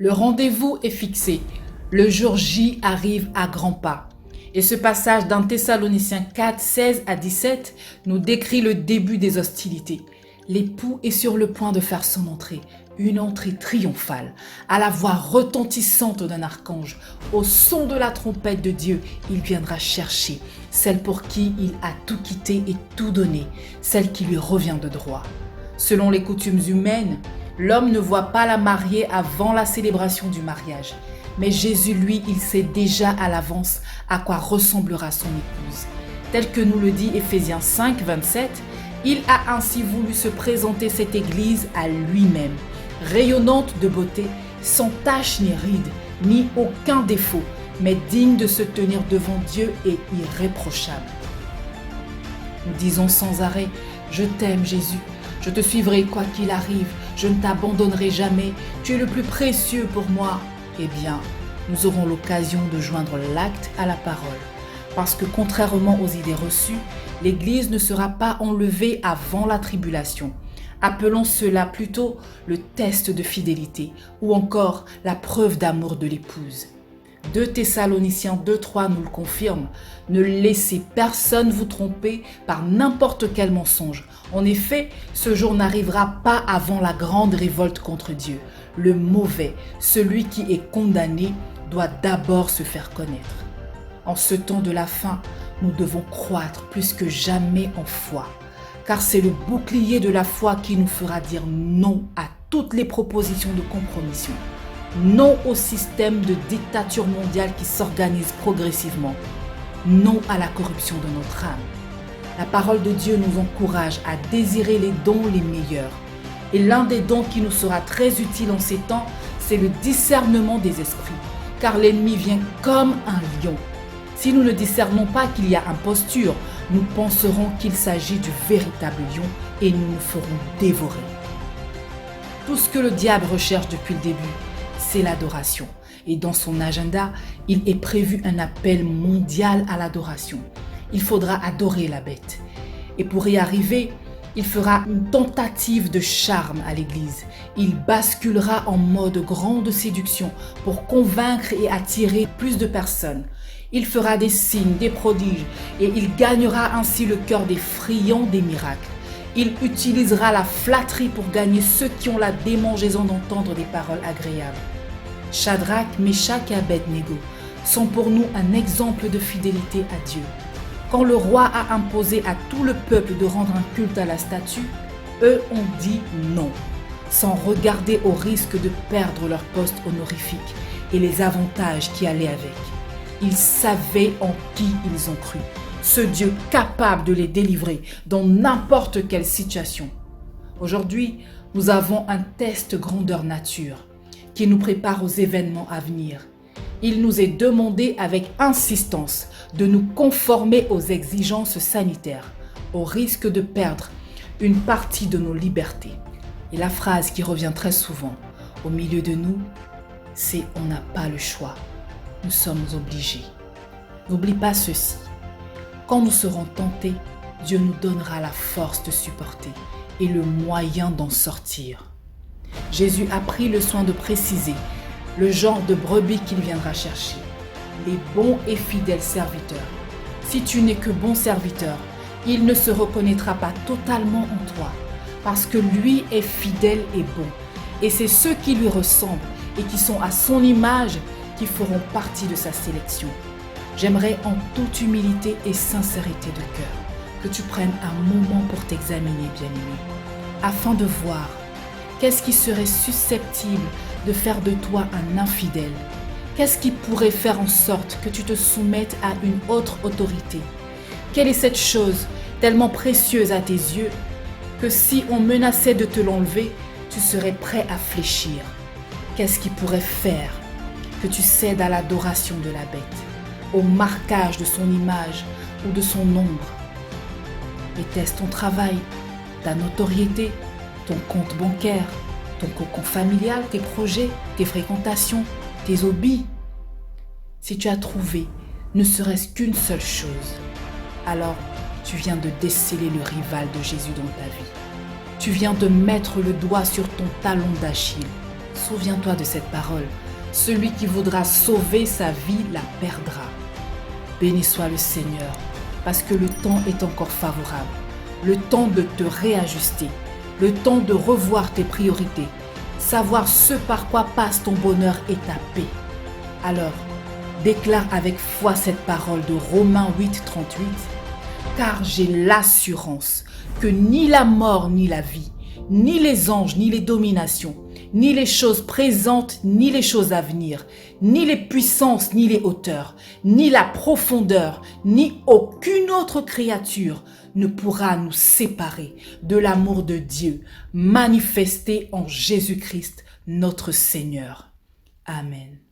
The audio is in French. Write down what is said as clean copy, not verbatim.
Le rendez-vous est fixé. Le jour J arrive à grands pas. Et ce passage dans Thessaloniciens 4, 16 à 17 nous décrit le début des hostilités. L'époux est sur le point de faire son entrée, une entrée triomphale, à la voix retentissante d'un archange. Au son de la trompette de Dieu, il viendra chercher celle pour qui il a tout quitté et tout donné, celle qui lui revient de droit. Selon les coutumes humaines, l'homme ne voit pas la mariée avant la célébration du mariage. Mais Jésus, lui, il sait déjà à l'avance à quoi ressemblera son épouse. Tel que nous le dit Éphésiens 5, 27, il a ainsi voulu se présenter cette Église à lui-même, rayonnante de beauté, sans tache ni ride, ni aucun défaut, mais digne de se tenir devant Dieu et irréprochable. Nous disons sans arrêt, « Je t'aime Jésus, je te suivrai quoi qu'il arrive, je ne t'abandonnerai jamais, tu es le plus précieux pour moi. » Eh bien, nous aurons l'occasion de joindre l'acte à la parole. Parce que contrairement aux idées reçues, l'Église ne sera pas enlevée avant la tribulation. Appelons cela plutôt le test de fidélité ou encore la preuve d'amour de l'épouse. 2 Thessaloniciens 2.3 nous le confirme. Ne laissez personne vous tromper par n'importe quel mensonge. En effet, ce jour n'arrivera pas avant la grande révolte contre Dieu. Le mauvais, celui qui est condamné, doit d'abord se faire connaître. En ce temps de la fin, nous devons croître plus que jamais en foi. Car c'est le bouclier de la foi qui nous fera dire non à toutes les propositions de compromission. Non au système de dictature mondiale qui s'organise progressivement. Non à la corruption de notre âme. La parole de Dieu nous encourage à désirer les dons les meilleurs. Et l'un des dons qui nous sera très utile en ces temps, c'est le discernement des esprits. Car l'ennemi vient comme un lion. Si nous ne discernons pas qu'il y a imposture, nous penserons qu'il s'agit du véritable lion et nous nous ferons dévorer. Tout ce que le diable recherche depuis le début, c'est l'adoration. Et dans son agenda, il est prévu un appel mondial à l'adoration. Il faudra adorer la bête. Et pour y arriver, il fera une tentative de charme à l'Église. Il basculera en mode grande séduction pour convaincre et attirer plus de personnes. Il fera des signes, des prodiges et il gagnera ainsi le cœur des friands des miracles. Il utilisera la flatterie pour gagner ceux qui ont la démangeaison d'entendre des paroles agréables. Shadrach, Meshach et Abednego sont pour nous un exemple de fidélité à Dieu. Quand le roi a imposé à tout le peuple de rendre un culte à la statue, eux ont dit non, sans regarder au risque de perdre leur poste honorifique et les avantages qui allaient avec. Ils savaient en qui ils ont cru, ce Dieu capable de les délivrer dans n'importe quelle situation. Aujourd'hui, nous avons un test grandeur nature qui nous prépare aux événements à venir. Il nous est demandé avec insistance de nous conformer aux exigences sanitaires, au risque de perdre une partie de nos libertés. Et la phrase qui revient très souvent au milieu de nous, c'est « on n'a pas le choix, nous sommes obligés ». N'oublie pas ceci, quand nous serons tentés, Dieu nous donnera la force de supporter et le moyen d'en sortir. Jésus a pris le soin de préciser le genre de brebis qu'il viendra chercher, les bons et fidèles serviteurs. Si tu n'es que bon serviteur, il ne se reconnaîtra pas totalement en toi, parce que lui est fidèle et bon. Et c'est ceux qui lui ressemblent et qui sont à son image qui feront partie de sa sélection. J'aimerais en toute humilité et sincérité de cœur que tu prennes un moment pour t'examiner, bien-aimé, afin de voir qu'est-ce qui serait susceptible de faire de toi un infidèle. Qu'est-ce qui pourrait faire en sorte que tu te soumettes à une autre autorité? Quelle est cette chose tellement précieuse à tes yeux que si on menaçait de te l'enlever, tu serais prêt à fléchir? Qu'est-ce qui pourrait faire que tu cèdes à l'adoration de la bête, au marquage de son image ou de son ombre? Était-ce ton travail, ta notoriété, ton compte bancaire, ton cocon familial, tes projets, tes fréquentations, tes hobbies? Si tu as trouvé ne serait-ce qu'une seule chose, alors tu viens de déceler le rival de Jésus dans ta vie. Tu viens de mettre le doigt sur ton talon d'Achille, Souviens-toi de cette parole. Celui qui voudra sauver sa vie la perdra. Béni soit le Seigneur, parce que le temps est encore favorable. Le temps de te réajuster, le temps de revoir tes priorités, savoir ce par quoi passe ton bonheur et ta paix. Alors, déclare avec foi cette parole de Romains 8:38, car j'ai l'assurance que ni la mort ni la vie, ni les anges ni les dominations, ni les choses présentes ni les choses à venir, ni les puissances ni les hauteurs, ni la profondeur, ni aucune autre créature ne pourra nous séparer de l'amour de Dieu manifesté en Jésus-Christ notre Seigneur. Amen.